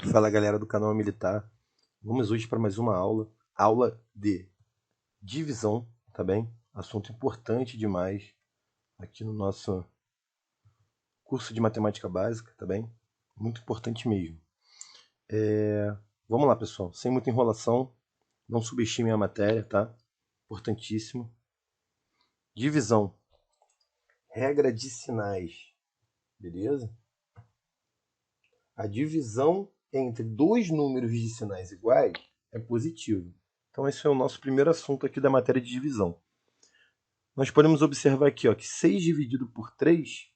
Fala galera do canal Militar, vamos hoje para mais uma aula de divisão, tá bem? Assunto importante demais aqui no nosso curso de matemática básica, tá bem? Muito importante mesmo. Vamos lá pessoal, sem muita enrolação, não subestime a matéria, tá? Importantíssimo. Divisão, regra de sinais, beleza? A divisão entre dois números de sinais iguais é positiva. Então esse é o nosso primeiro assunto aqui da matéria de divisão. Nós podemos observar aqui ó, que 6 dividido por 3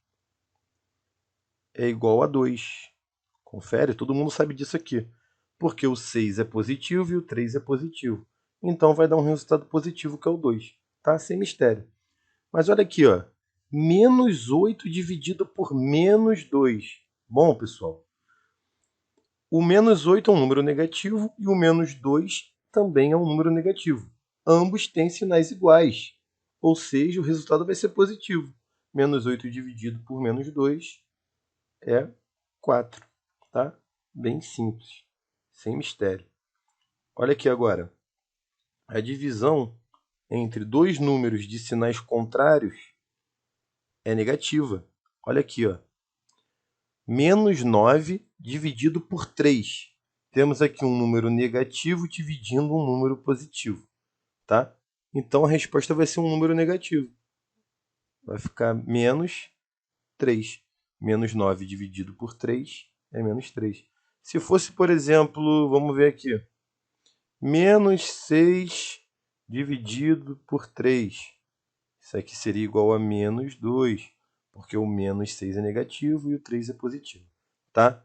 é igual a 2. Confere, todo mundo sabe disso aqui. Porque o 6 é positivo e o 3 é positivo. Então vai dar um resultado positivo que é o 2. Tá? Sem mistério. Mas olha aqui, ó. Menos 8 dividido por menos 2. Bom, pessoal, o menos 8 é um número negativo e o menos 2 também é um número negativo. Ambos têm sinais iguais, ou seja, o resultado vai ser positivo. Menos 8 dividido por menos 2 é 4. Tá? Bem simples, sem mistério. Olha aqui agora. A divisão entre dois números de sinais contrários é negativa. Olha aqui, ó. Menos 9 dividido por 3. Temos aqui um número negativo dividindo um número positivo, tá? Então a resposta vai ser um número negativo. Vai ficar menos 3. Menos 9 dividido por 3 é menos 3. Se fosse, por exemplo, vamos ver aqui, menos 6 dividido por 3. Isso aqui seria igual a menos 2, porque o menos 6 é negativo e o 3 é positivo, tá?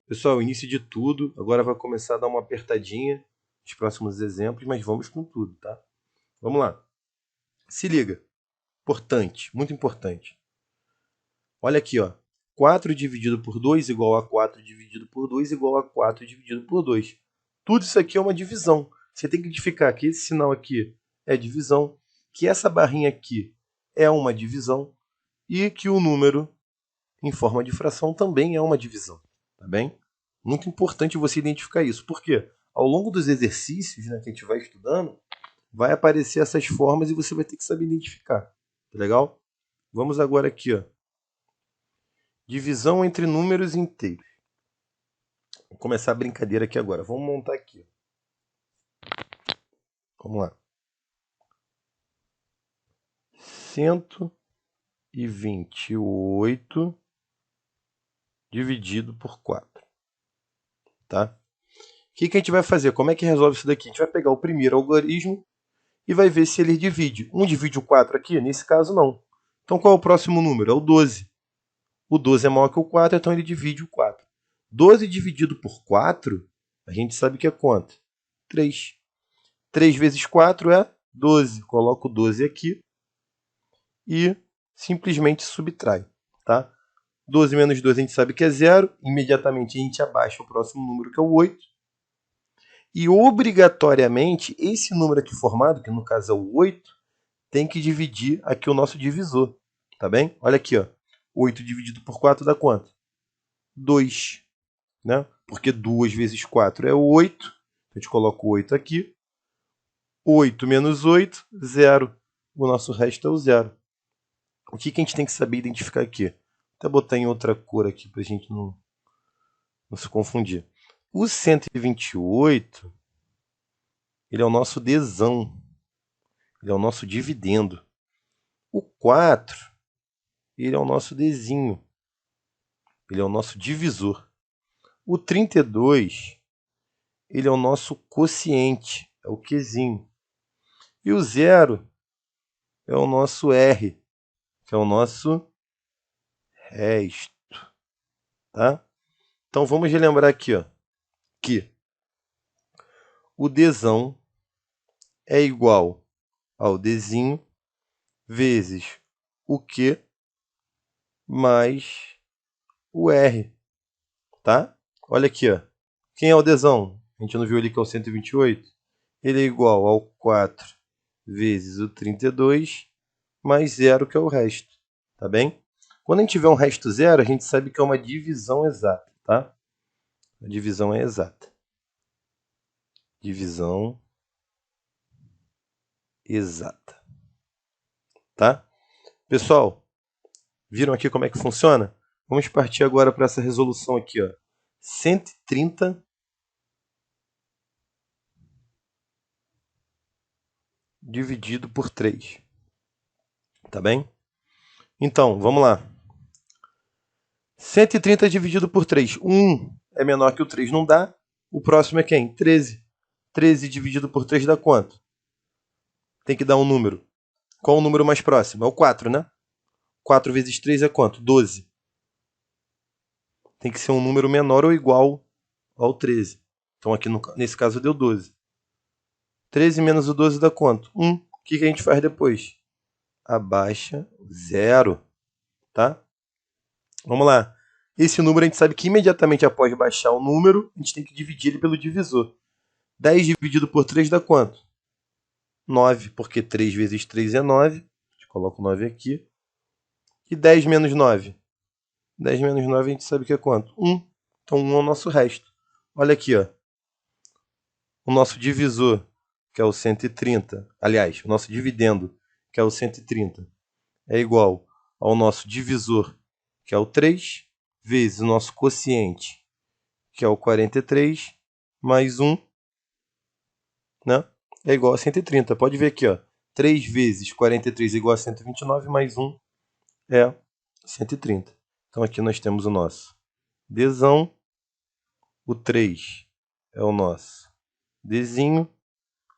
Pessoal, início de tudo, agora vai começar a dar uma apertadinha nos próximos exemplos, mas vamos com tudo, tá? Vamos lá. Se liga. Importante, muito importante. Olha aqui, ó. 4 dividido por 2 igual a 4 dividido por 2 igual a 4 dividido por 2. Tudo isso aqui é uma divisão. Você tem que identificar que esse sinal aqui é divisão, que essa barrinha aqui é uma divisão e que o número em forma de fração também é uma divisão, tá bem? Muito importante você identificar isso. Por quê? Ao longo dos exercícios, né, que a gente vai estudando, vai aparecer essas formas e você vai ter que saber identificar. Tá legal? Vamos agora aqui, ó. Divisão entre números inteiros. Vou começar a brincadeira aqui agora. Vamos montar aqui. Vamos lá. 128 dividido por 4. Tá? O que a gente vai fazer? Como é que resolve isso daqui? A gente vai pegar o primeiro algarismo e vai ver se ele divide. Um divide o 4 aqui? Nesse caso, não. Então, qual é o próximo número? É o 12. O 12 é maior que o 4, então ele divide o 4. 12 dividido por 4, a gente sabe que é quanto? 3. 3 vezes 4 é 12. Coloco o 12 aqui e simplesmente subtrai. Tá? 12 menos 2 a gente sabe que é 0. Imediatamente a gente abaixa o próximo número, que é o 8. E obrigatoriamente, esse número aqui formado, que no caso é o 8, tem que dividir aqui o nosso divisor. Tá bem? Olha aqui, ó. 8 dividido por 4 dá quanto? 2. Né? Porque 2 vezes 4 é 8. A gente coloca o 8 aqui. 8 menos 8, 0. O nosso resto é o 0. O que a gente tem que saber identificar aqui? Vou até botar em outra cor aqui para a gente não se confundir. O 128, ele é o nosso desão. Ele é o nosso dividendo. O 4, ele é o nosso desinho. Ele é o nosso divisor. O 32, ele é o nosso quociente, é o Qzinho. E o 0 é o nosso R, que é o nosso resto. Tá? Então vamos relembrar aqui, ó, que o desão é igual ao desinho vezes o Q mais o R. Tá? Olha aqui, ó. Quem é o desão? A gente não viu ali que é o 128? Ele é igual ao 4 vezes o 32 mais 0, que é o resto. Tá bem? Quando a gente tiver um resto zero, a gente sabe que é uma divisão exata. Tá? A divisão é exata. Divisão exata. Tá? Pessoal, viram aqui como é que funciona? Vamos partir agora para essa resolução aqui, ó. 130 dividido por 3. Tá bem? Então, vamos lá. 130 dividido por 3. 1 é menor que o 3, não dá. O próximo é quem? 13. 13 dividido por 3 dá quanto? Tem que dar um número. Qual o número mais próximo? É o 4, né? 4 vezes 3 é quanto? 12. Tem que ser um número menor ou igual ao 13. Então aqui nesse caso deu 12. 13 menos o 12 dá quanto? 1. O que a gente faz depois? Abaixa 0. Tá? Vamos lá. Esse número a gente sabe que imediatamente após baixar o número, a gente tem que dividir ele pelo divisor. 10 dividido por 3 dá quanto? 9, porque 3 vezes 3 é 9. A gente coloca o 9 aqui. E 10 menos 9? 10 menos 9 a gente sabe que é quanto? 1. Então 1 é o nosso resto. Olha aqui, ó. O nosso divisor, que é o 130. Aliás, o nosso dividendo, que é o 130, é igual ao nosso divisor, que é o 3, vezes o nosso quociente, que é o 43, mais 1, né? É igual a 130. Pode ver aqui, ó. 3 vezes 43 é igual a 129, mais 1 é 130. Então aqui nós temos o nosso Dzão, o 3 é o nosso Dzinho,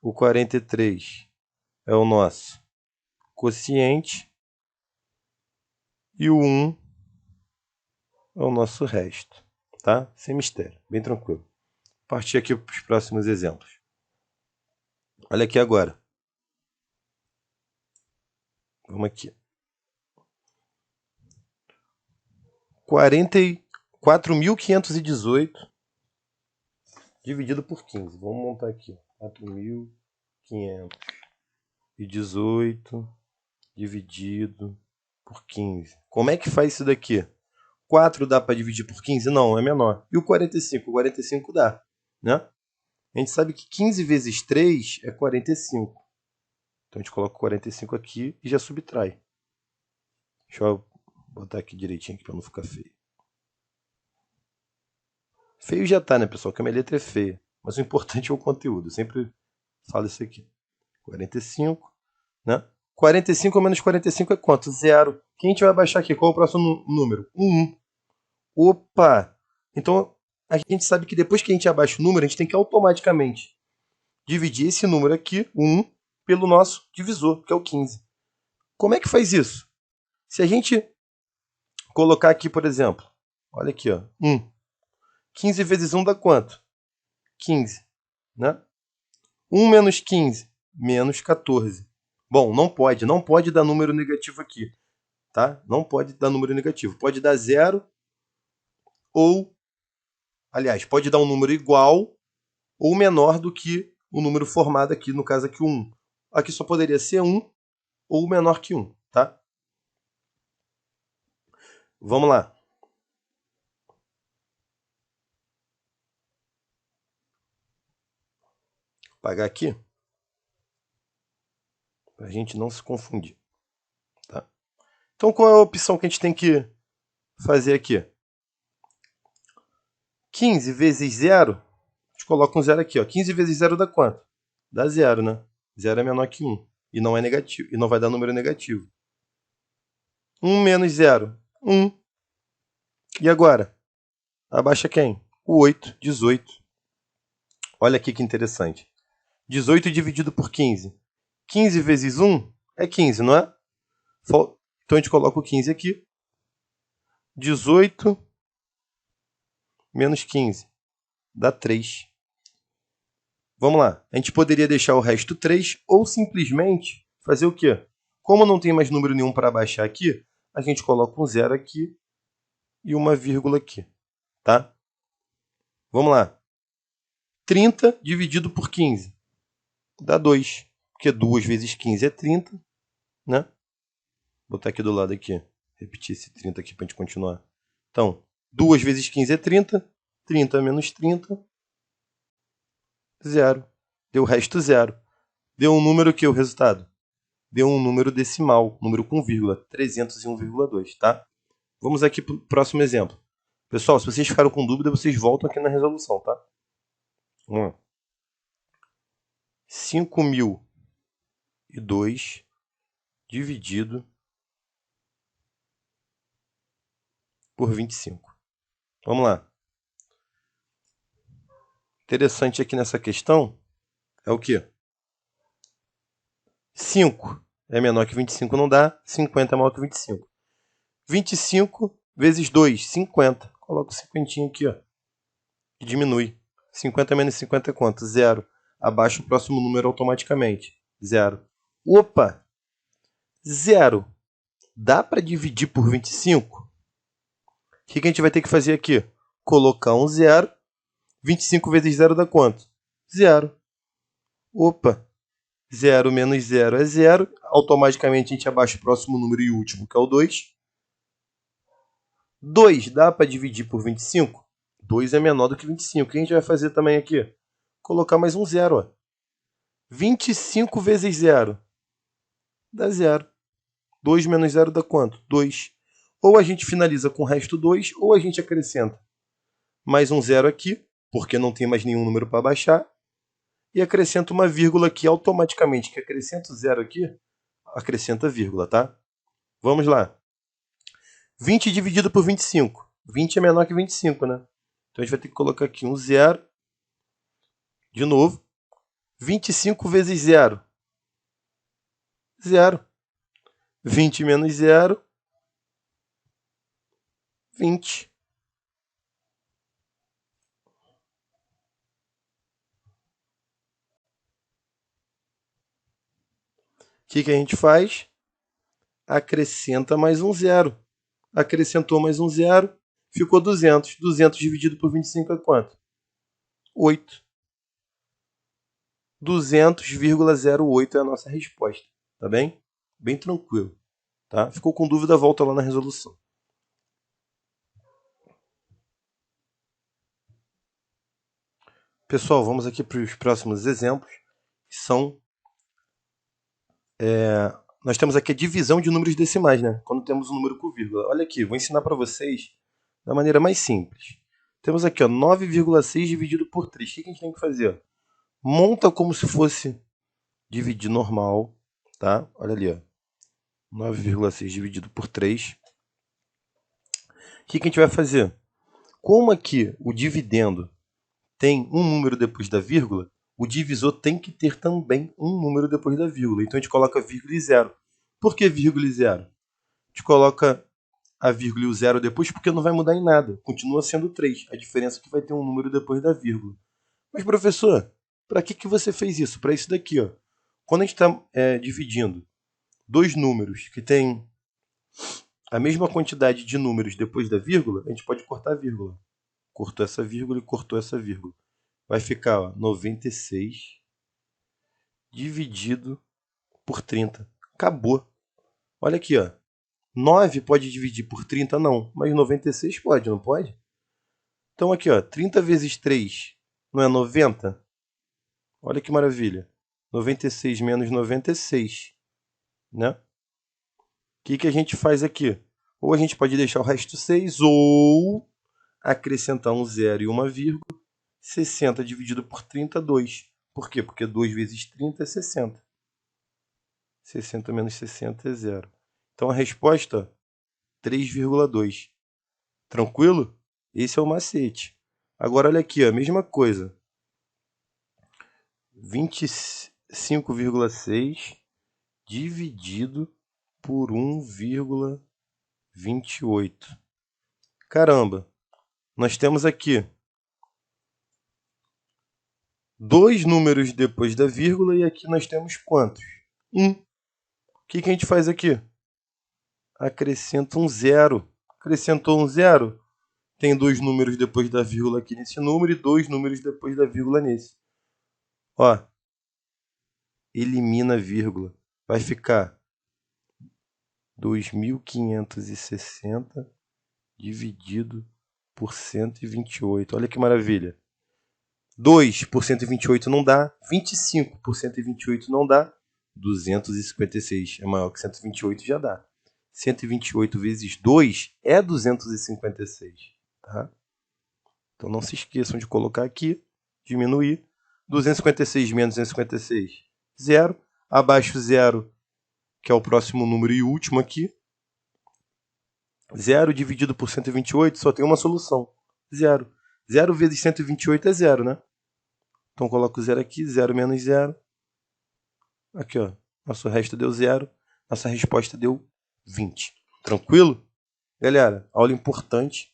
o 43 é o nosso quociente e o 1 é o nosso resto, tá? Sem mistério, bem tranquilo. Partir aqui para os próximos exemplos. Olha aqui agora. Vamos aqui. 44.518 dividido por 15. Vamos montar aqui. 4.518 dividido por 15. Como é que faz isso daqui? 4 dá para dividir por 15? Não, é menor. E o 45? O 45 dá, né? A gente sabe que 15 vezes 3 é 45. Então a gente coloca o 45 aqui e já subtrai. Deixa eu botar aqui direitinho para não ficar feio. Feio já tá, né, pessoal? Que a minha letra é feia. Mas o importante é o conteúdo. Eu sempre falo isso aqui. 45, né? 45 menos 45 é quanto? 0. Quem a gente vai baixar aqui? Qual é o próximo número? 1. Opa! Então, a gente sabe que depois que a gente abaixa o número, a gente tem que automaticamente dividir esse número aqui, 1, pelo nosso divisor, que é o 15. Como é que faz isso? Se a gente colocar aqui, por exemplo, olha aqui, ó, 1. 15 vezes 1 dá quanto? 15, né? 1 menos 15, menos 14. Bom, não pode dar número negativo aqui, tá? Não pode dar número negativo. Pode dar 0 ou, aliás, pode dar um número igual ou menor do que o número formado aqui, no caso aqui o 1. Aqui só poderia ser 1 ou menor que 1, tá? Vamos lá. Vou apagar aqui para a gente não se confundir, tá? Então qual é a opção que a gente tem que fazer aqui? 15 vezes 0, a gente coloca um 0 aqui, ó. 15 vezes 0 dá quanto? Dá 0, né? 0 é menor que 1 e não é negativo, e não vai dar número negativo. 1 menos 0, 1. E agora? Abaixa quem? O 8, 18. Olha aqui que interessante. 18 dividido por 15. 15 vezes 1 é 15, não é? Então a gente coloca o 15 aqui. 18 menos 15 dá 3. Vamos lá. A gente poderia deixar o resto 3 ou simplesmente fazer o quê? Como não tem mais número nenhum para abaixar aqui, a gente coloca um 0 aqui e uma vírgula aqui, tá? Vamos lá. 30 dividido por 15 dá 2, porque 2 vezes 15 é 30, né? Vou botar aqui do lado aqui, repetir esse 30 aqui para a gente continuar. Então, 2 vezes 15 é 30, 30 menos 30, 0. Deu o resto 0. Deu um número que o resultado? Deu um número decimal, número com vírgula, 301,2, tá? Vamos aqui para o próximo exemplo. Pessoal, se vocês ficaram com dúvida, vocês voltam aqui na resolução, tá? 5.002 dividido por 25. Vamos lá. Interessante aqui nessa questão é o quê? 5 é menor que 25, não dá. 50 é maior que 25. 25 vezes 2, 50. Coloca o 50 aqui, ó. E diminui. 50 menos 50 é quanto? 0. Abaixa o próximo número automaticamente. 0. Opa! 0. Dá para dividir por 25? O que a gente vai ter que fazer aqui? Colocar um 0. 25 vezes 0 dá quanto? 0. Opa! 0 menos 0 é 0. Automaticamente a gente abaixa o próximo número e o último, que é o 2. 2 dá para dividir por 25? 2 é menor do que 25. O que a gente vai fazer também aqui? Colocar mais um 0. Ó. 25 vezes 0 dá 0. 2 menos 0 dá quanto? 2. Ou a gente finaliza com o resto 2, ou a gente acrescenta mais um 0 aqui, porque não tem mais nenhum número para baixar, e acrescenta uma vírgula aqui automaticamente, que acrescenta o 0 aqui, acrescenta vírgula, tá? Vamos lá. 20 dividido por 25. 20 é menor que 25, né? Então a gente vai ter que colocar aqui um 0. De novo. 25 vezes 0. 0. 20 menos 0. 20. O que a gente faz? Acrescenta mais um 0. Acrescentou mais um 0. Ficou 200. 200 dividido por 25 é quanto? 8. 200,08 é a nossa resposta. Tá bem? Bem tranquilo. Tá? Ficou com dúvida, volta lá na resolução. Pessoal, vamos aqui para os próximos exemplos. Que são... nós temos aqui a divisão de números decimais, né? Quando temos um número com vírgula. Olha aqui, vou ensinar para vocês da maneira mais simples. Temos aqui 9,6 dividido por 3. O que a gente tem que fazer? Monta como se fosse dividir normal. Tá? Olha ali, ó. 9,6 dividido por 3. O que a gente vai fazer? Como aqui o dividendo tem um número depois da vírgula, o divisor tem que ter também um número depois da vírgula. Então a gente coloca vírgula e 0. Por que vírgula e 0? A gente coloca a vírgula e o 0 depois porque não vai mudar em nada. Continua sendo 3. A diferença é que vai ter um número depois da vírgula. Mas, professor, para que você fez isso? Para isso daqui. Ó. Quando a gente está dividindo dois números que têm a mesma quantidade de números depois da vírgula, a gente pode cortar a vírgula. Cortou essa vírgula e cortou essa vírgula. Vai ficar 96 dividido por 30. Acabou. Olha aqui, ó. 9 pode dividir por 30? Não. Mas 96 pode, não pode? Então aqui, ó, 30 vezes 3 não é 90? Olha que maravilha. 96 menos 96. Né? O que a gente faz aqui? Ou a gente pode deixar o resto 6, ou acrescentar um 0 e uma vírgula. 60 dividido por 30, 2. Por quê? Porque 2 vezes 30 é 60. 60 menos 60 é 0. Então a resposta, 3,2. Tranquilo? Esse é o macete. Agora olha aqui, a mesma coisa. 25,6 dividido por 1,28. Caramba, nós temos aqui dois números depois da vírgula e aqui nós temos quantos? 1. O que a gente faz aqui? Acrescenta um 0. Acrescentou um 0? Tem dois números depois da vírgula aqui nesse número e dois números depois da vírgula nesse. Ó, elimina a vírgula. Vai ficar 2.560 dividido por 128. Olha que maravilha. 2 por 128 não dá. 25 por 128 não dá. 256 é maior que 128, já dá. 128 vezes 2 é 256. Tá? Então não se esqueçam de colocar aqui, diminuir. 256 menos 256, 0. Abaixo 0, que é o próximo número e último aqui. 0 dividido por 128 só tem uma solução. 0. 0 vezes 128 é 0, né? Então coloco 0 aqui, 0 menos 0. Aqui, ó. Nosso resto deu 0. Nossa resposta deu 20. Tranquilo? Galera, aula importante.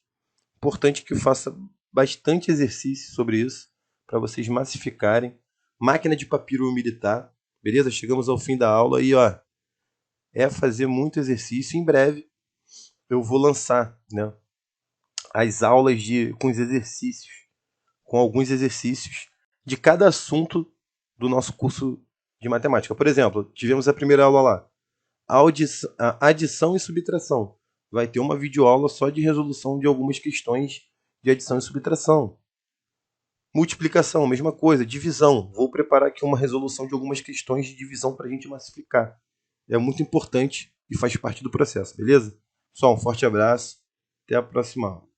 Importante que eu faça bastante exercício sobre isso, para vocês massificarem. Máquina de papiro militar. Beleza? Chegamos ao fim da aula e, ó, é fazer muito exercício. Em breve eu vou lançar, né, as aulas com os exercícios, com alguns exercícios de cada assunto do nosso curso de matemática. Por exemplo, tivemos a primeira aula lá, a adição e subtração. Vai ter uma videoaula só de resolução de algumas questões de adição e subtração. Multiplicação, mesma coisa. Divisão. Vou preparar aqui uma resolução de algumas questões de divisão para a gente massificar. É muito importante e faz parte do processo, beleza? Pessoal, um forte abraço. Até a próxima aula.